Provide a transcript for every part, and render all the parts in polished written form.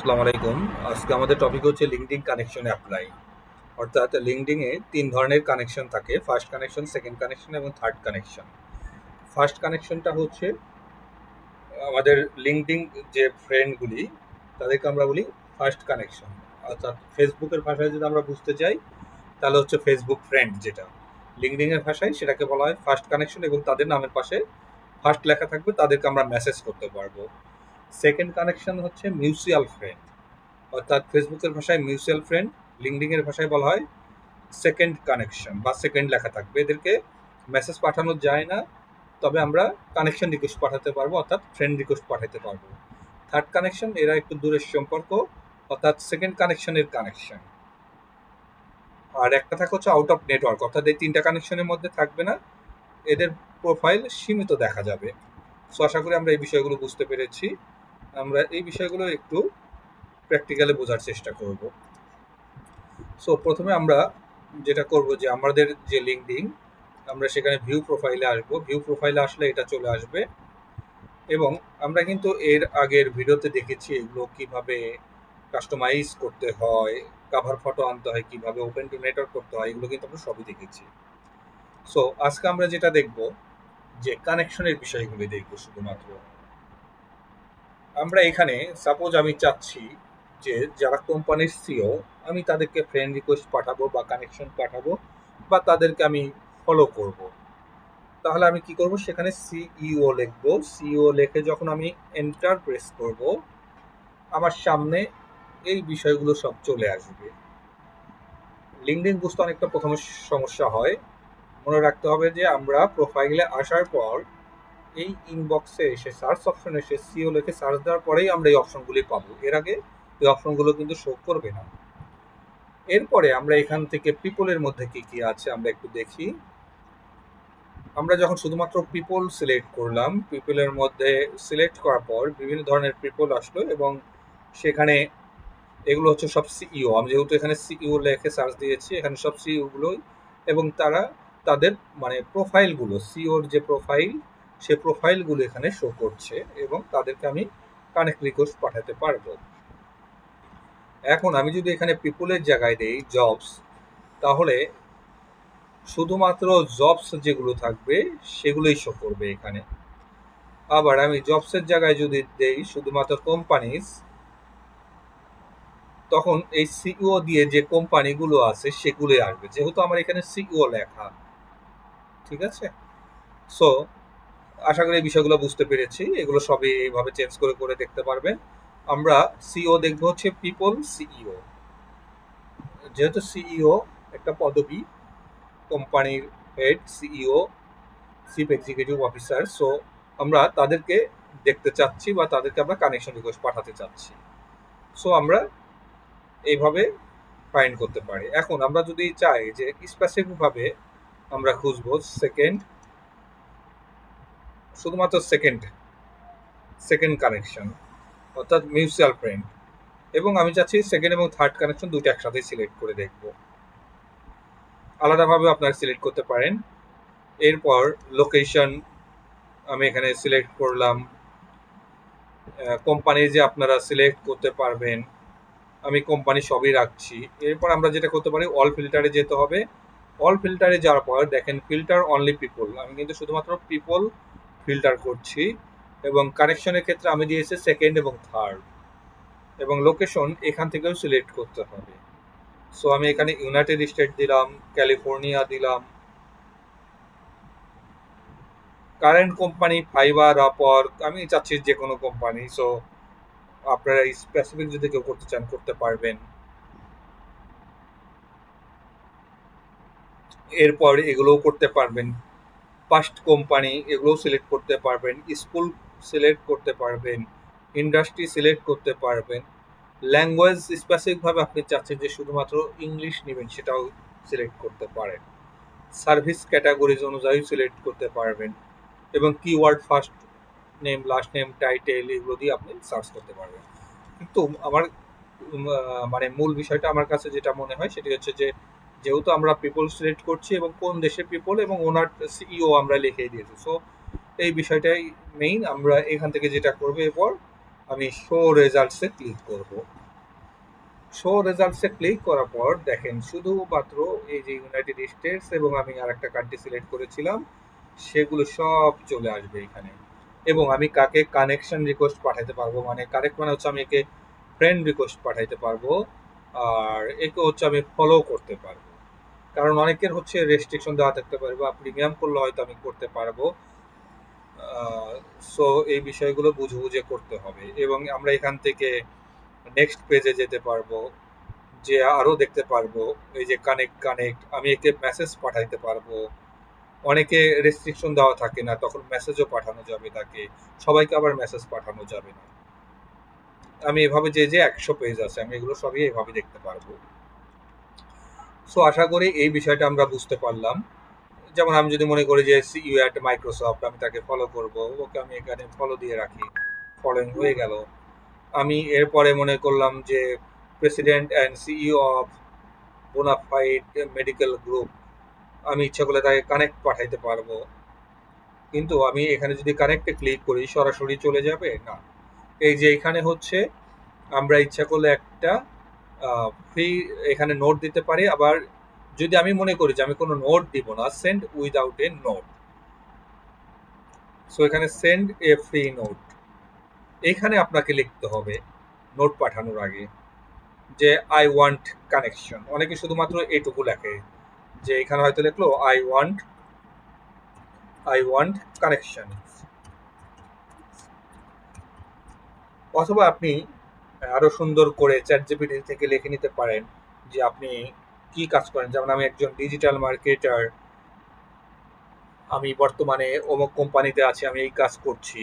আসসালামু আলাইকুম। আজকে আমাদের টপিক হচ্ছে লিঙ্কডিন কানেকশন অ্যাপ্লাই। অর্থাৎ লিঙ্কডিনে ৩ ধরনের কানেকশন থাকে। ফার্স্ট কানেকশন, সেকেন্ড কানেকশন এবং থার্ড কানেকশন। ফার্স্ট কানেকশনটা হচ্ছে আমাদের লিঙ্কডিন যে ফ্রেন্ডগুলি তাদেরকে আমরা বলি ফার্স্ট কানেকশন। অর্থাৎ ফেসবুকের ভাষায় যদি আমরা বুঝতে চাই তাহলে হচ্ছে ফেসবুক ফ্রেন্ড যেটা। লিঙ্কডিনের ভাষায় সেটাকে বলা হয় ফার্স্ট কানেকশন এবং তাদের নামের পাশে ফার্স্ট লেখা থাকবে, তাদেরকে আমরা মেসেজ করতে পারবো। সেকেন্ড কানেকশন হচ্ছে মিউচুয়াল ফ্রেন্ড। অর্থাৎ ফেসবুকের ভাষায় মিউচুয়াল ফ্রেন্ড, লিঙ্কডিনের ভাষায় বলা হয় সেকেন্ড কানেকশন বা সেকেন্ড লেখা থাকবে। এদেরকে মেসেজ পাঠানো যায় না, তবে আমরা কানেকশন রিকোয়েস্ট পাঠাতে পারবো, অর্থাৎ ফ্রেন্ড রিকোয়েস্ট পাঠাতে পারবো। থার্ড কানেকশন, এরা একটু দূরের সম্পর্ক, অর্থাৎ সেকেন্ড কানেকশনের কানেকশন। আর একটা থাকে হচ্ছে আউট অফ নেটওয়ার্ক, অর্থাৎ এই 3টা কানেকশনের মধ্যে থাকবে না, এদের প্রোফাইল সীমিত দেখা যাবে। সো আশা করি আমরা এই বিষয়গুলো বুঝতে পেরেছি। আমরা এই বিষয়গুলো একটু প্র্যাকটিক্যালি বোঝার চেষ্টা করব। সো প্রথমে আমরা যেটা করব যে আমাদের যে লিঙ্কডিন, আমরা সেখানে ভিউ প্রোফাইলে আসবো। ভিউ প্রোফাইলে আসলে এটা চলে আসবে এবং আমরা কিন্তু এর আগের ভিডিওতে দেখেছি এগুলো কিভাবে কাস্টমাইজ করতে হয়, কভার ফটো আনতে হয়, কিভাবে ওপেন টু নেটওয়ার্ক করতে হয়, এগুলো কিন্তু আমরা সবই দেখেছি। সো আজকে আমরা যেটা দেখব যে কানেকশনের বিষয়গুলি দেখব শুধুমাত্র। আমরা এখানে সাপোজ আমি চাচ্ছি যে যারা কোম্পানির সিও, আমি তাদেরকে ফ্রেন্ড রিকোয়েস্ট পাঠাবো বা কানেকশন পাঠাবো বা তাদেরকে আমি ফলো করব। তাহলে আমি কি করব, সেখানে সিইও লিখবো। সিইও লিখে যখন আমি এন্টার প্রেস করব, আমার সামনে এই বিষয়গুলো সব চলে আসবে। লিঙ্কডিন বুঝতে অনেকটা প্রথমে সমস্যা হয়। মনে রাখতে হবে যে আমরা প্রোফাইলে আসার পর এই ইনবক্সে এসে সার্চ অপশনে এসে সিও লিখে সার্চ দেওয়ার পরেই আমরা এই অপশনগুলি পাবো। এর আগে এই অপশনগুলো কিন্তু শো করবে না। এরপরে আমরা এখান থেকে পিপলের মধ্যে কি কি আছে আমরা একটু দেখি। আমরা যখন শুধুমাত্র পিপল সিলেক্ট করলাম, পিপলের মধ্যে সিলেক্ট করার পর বিভিন্ন ধরনের পিপল আসলো এবং সেখানে এগুলো হচ্ছে সব সিইও। আমি যেহেতু এখানে সিইও লেখে সার্চ দিয়েছি, এখানে সব সিইও গুলোই, এবং তারা তাদের মানে প্রোফাইলগুলো, সিইওর যে প্রোফাইল, সে প্রোফাইলগুলো এখানে শো করছে এবং তাদেরকে আমি কানেক্ট রিকোয়েস্ট পাঠাতে পারবো। এখন আমি যদি এখানে পিপলের জায়গায় দেই জবস, তাহলে শুধুমাত্র জবস যেগুলো থাকবে সেগুলোই শো করবে এখানে। আবার আমি জবসের জায়গায় যদি দেই শুধুমাত্র কোম্পানিজ, তখন এই সিইও দিয়ে যে কোম্পানিগুলো আছে সেগুলোই আসবে, যেহেতু আমার এখানে সিইও লেখা। ঠিক আছে? সো আশা করি এই বিষয়গুলো বুঝতে পেরেছি। এগুলো সবই এইভাবে চেঞ্জ করে করে দেখতে পারবেন। আমরা সিইও দেখবো হচ্ছে পিপল সিইও। যেহেতু সিইও একটা পদবি, কোম্পানির head CEO, chief executive officer, so আমরা তাদেরকে দেখতে চাচ্ছি বা তাদেরকে আমরা কানেকশন রিকোয়েস্ট পাঠাতে চাচ্ছি। সো আমরা এইভাবে ফাইন্ড করতে পারি। এখন আমরা যদি চাই যে স্পেসিফিকভাবে আমরা খুঁজবো সেকেন্ড, শুধুমাত্র সেকেন্ড সেকেন্ড কানেকশন, অর্থাৎ মিউচুয়াল ফ্রেন্ড, এবং আমি চাচ্ছি সেকেন্ড এবং থার্ড কানেকশন দুটো একসাথে সিলেক্ট করে দেখব। আলাদাভাবে আপনারা সিলেক্ট করতে পারেন। এরপর লোকেশন আমি এখানে সিলেক্ট করলাম। কোম্পানি যে আপনারা সিলেক্ট করতে পারবেন, আমি কোম্পানি সবই রাখছি। এরপর আমরা যেটা করতে পারি, অল ফিল্টারে যেতে হবে। অল ফিল্টারে যাওয়ার পর দেখেন ফিল্টার অনলি পিপল, আমি কিন্তু শুধুমাত্র পিপল ফিল্টার করছি এবং কানেকশনের ক্ষেত্রে আমি দিয়েছি সেকেন্ড এবং থার্ড, এবং লোকেশন এখান থেকেও সিলেক্ট করতে হবে। সো আমি এখানে ইউনাইটেড স্টেট দিলাম, ক্যালিফোর্নিয়া দিলাম। কারেন্ট কোম্পানি ফাইবার, আপওয়ার্ক, আমি চাচ্ছি যে কোনো কোম্পানি। সো আপনারা স্পেসিফিক যদি কেউ করতে চান করতে পারবেন। এরপর এগুলোও করতে পারবেন। ফার্স্ট কোম্পানি এগুলোও সিলেক্ট করতে পারবেন, স্কুল সিলেক্ট করতে পারবেন, ইন্ডাস্ট্রি সিলেক্ট করতে পারবেন। ল্যাঙ্গুয়েজ স্পেসিফিকভাবে আপনি চাচ্ছেন যে শুধুমাত্র ইংলিশ নেবেন, সেটাও সিলেক্ট করতে পারেন। সার্ভিস ক্যাটাগরিজ অনুযায়ী সিলেক্ট করতে পারবেন এবং keyword first name, last name, title, এগুলো দিয়ে আপনি সার্চ করতে পারবেন। কিন্তু আমার মানে মূল বিষয়টা আমার কাছে যেটা মনে হয় সেটি হচ্ছে যে যেহেতু আমরা পিপল সিলেক্ট করছি এবং কোন দেশের পিপল এবং ওনার সিইও আমরা লিখে দিয়েছি, সো এই বিষয়টাই মেইন। আমরা এখান থেকে যেটা করবো, এরপর আমি শো রেজাল্টসে ক্লিক করব। শো রেজাল্টসে ক্লিক করার পর দেখেন শুধুমাত্র এই যে ইউনাইটেড স্টেটস এবং আমি আর একটা কান্ট্রি সিলেক্ট করেছিলাম সেগুলো সব চলে আসবে এখানে। এবং আমি কাকে কানেকশন রিকোয়েস্ট পাঠাতে পারবো, মানে কানেক্ট মানে হচ্ছে আমি একে ফ্রেন্ড রিকোয়েস্ট পাঠাইতে পারবো, আর একে হচ্ছে আমি ফলো করতে পারবো। কারণ অনেকের হচ্ছে রেস্ট্রিকশন দেওয়া থাকতে পারে বা প্রিমিয়াম করলে হয়তো আমি করতে পারবো। সো এই বিষয়গুলো বুঝে বুঝে করতে হবে। এবং আমরা এখান থেকে নেক্সট পেজে যেতে পারবো, যে আরো দেখতে পারবো এই যে কানেক্ট কানেক্ট, আমি একে মেসেজ পাঠাইতে পারবো। অনেকে রেস্ট্রিকশন দেওয়া থাকে না, তখন মেসেজও পাঠানো যাবে তাকে, সবাইকে আবার মেসেজ পাঠানো যাবে না। আমি এভাবে যে যে 100 পেজ আছে আমি এগুলো সবই এভাবে দেখতে পারবো। সো আশা করি এই বিষয়টা আমরা বুঝতে পারলাম। যেমন আমি যদি মনে করি যে সিইও অ্যাট মাইক্রোসফট, আমি তাকে ফলো করব, ওকে আমি এখানে ফলো দিয়ে রাখি, ফলোইং হয়ে গেল। আমি এরপরে মনে করলাম যে president and CEO of bona fide medical group, আমি ইচ্ছা করলে তাকে কানেক্ট পাঠাইতে পারবো। কিন্তু আমি এখানে যদি কানেক্টে ক্লিক করি সরাসরি চলে যাবে না। এই যে এখানে হচ্ছে আমরা ইচ্ছা করলে একটা ফ্রি এখানে নোট দিতে পারি। আবার যদি আমি মনে করি যে আমি কোনো নোট দিব না, send without a note, so এখানে সেন্ড এ ফ্রি নোট, এখানে আপনাকে লিখতে হবে নোট পাঠানোর আগে যে আই ওয়ান্ট কানেকশন। অনেকে শুধুমাত্র এটুকু লেখে, যে এখানে হয়তো লিখলো আই ওয়ান্ট কানেকশন। অথবা আপনি আরো সুন্দর করে চ্যাট জিপিটি থেকে লিখে নিতে পারেন যে আপনি কি কাজ করেন। যেমন আমি একজন ডিজিটাল মার্কেটার, আমি বর্তমানে অমুক কোম্পানিতে আছি, আমি এই কাজ করছি,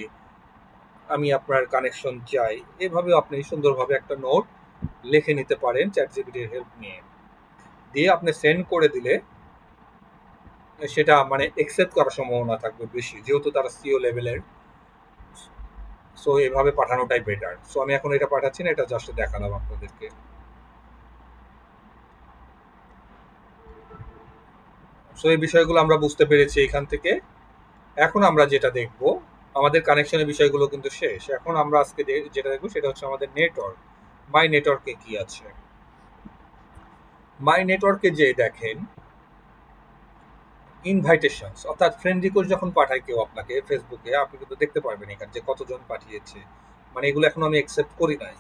আমি আপনার কানেকশন চাই। এভাবে আপনি সুন্দরভাবে একটা নোট লিখে নিতে পারেন চ্যাট জিপিটির হেল্প নিয়ে। দিয়ে আপনি সেন্ড করে দিলে সেটা মানে একসেপ্ট করার সম্ভাবনা থাকবে বেশি, যেহেতু তারা সিও লেভেলের। সো এভাবে পাঠানোটাই বেটার। সো আমি এখন এটা পাঠাচ্ছি না, এটা জাস্ট দেখালাম আপনাদেরকে। সো এই বিষয়গুলো আমরা বুঝতে পেরেছি এখান থেকে। এখন আমরা যেটা দেখব, আমাদের কানেকশনের বিষয়গুলো কিন্তু শেষ। এখন আমরা আজকে যেটা দেখবো সেটা হচ্ছে আমাদের নেটওয়ার্ক। মাই নেটওয়ার্কে কি আছে। মাই নেটওয়ার্কে যে দেখেন ইনভাইটেশনস, অর্থাৎ ফ্রেন্ড রিকোয়েস্ট যখন পাঠায় কেউ আপনাকে ফেসবুকে, আপনি কিন্তু দেখতে পারবেন এখানে যে কতজন পাঠিয়েছে। মানে এগুলো এখন আমি অ্যাকসেপ্ট করি নাই।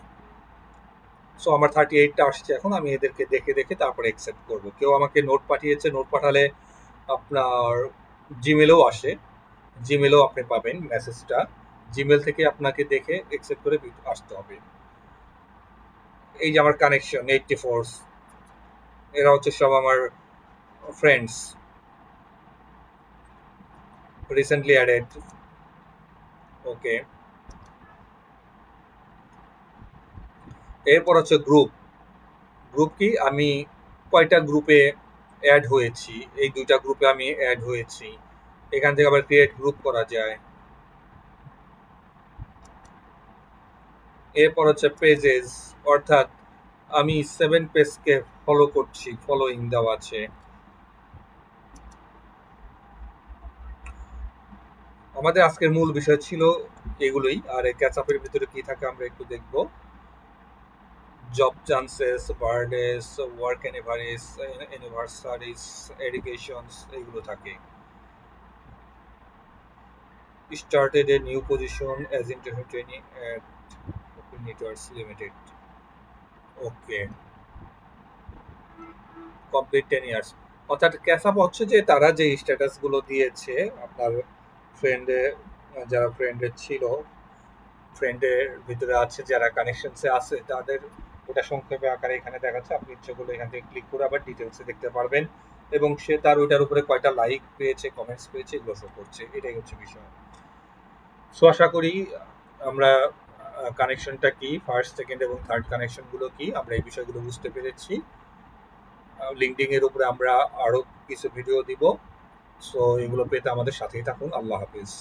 সো আমার 38টা আসছে, এখন আমি এদেরকে দেখে দেখে তারপরে অ্যাকসেপ্ট করব। কেউ আমাকে নোট পাঠিয়েছে, নোট পাঠালে আপনার জিমেলেও আসে, জিমেলেও আপনি পাবেন মেসেজটা। জিমেল থেকে আপনাকে দেখে অ্যাকসেপ্ট করে আসতে হবে। এই যে আমার কানেকশন 84, এরা হচ্ছে সব আমার ফ্রেন্ডস, রিসেন্টলি অ্যাডেড। ওকে, এরপর হচ্ছে গ্রুপ। গ্রুপ কি, আমি কয়টা গ্রুপে অ্যাড হয়েছি, এই 2টা গ্রুপে আমি অ্যাড হয়েছি। এখান থেকে আবার ক্রিয়েট গ্রুপ করা যায়। এরপর হচ্ছে পেজেস, অর্থাৎ আমি 7 পেজকে ফলো করছি, ফলোইং দেওয়া আছে। আমাদের আজকের মূল বিষয় ছিল এগুলোই। আর এই ক্যাচআপের ভিতরে কি থাকে আমরা একটু দেখব। Job chances, birthdays, work anniversaries, educations, এইগুলো থাকে। Started a new position as interview training at open networks limited. Okay, complete 10 years. অর্থাৎ ক্যাচআপ হচ্ছে যে তারা যে স্ট্যাটাসগুলো দিয়েছে আপনার ফ্রেন্ডে, যারা ফ্রেন্ডে ছিল, ফ্রেন্ডের ভিতরে আছে, যারা কানেকশনসে আছে, তাদের ওটা সংক্ষেপে আকারে এখানে দেখাচ্ছে। আপনি ইচ্ছে করলে এখান থেকে ক্লিক করে আবার ডিটেলসে দেখতে পারবেন। এবং সে তার ওইটার উপরে কয়টা লাইক পেয়েছে, কমেন্টস পেয়েছে, এগুলো শো করছে। এটাই হচ্ছে বিষয়। সো আশা করি আমরা কানেকশনটা কি, ফার্স্ট, সেকেন্ড এবং থার্ড কানেকশনগুলো কি, আমরা এই বিষয়গুলো বুঝতে পেরেছি। লিঙ্কডিং এর উপরে আমরা আরো কিছু ভিডিও দিব। সো এগুলো পেতে আমাদের সাথেই থাকুন। আল্লাহ হাফিজ।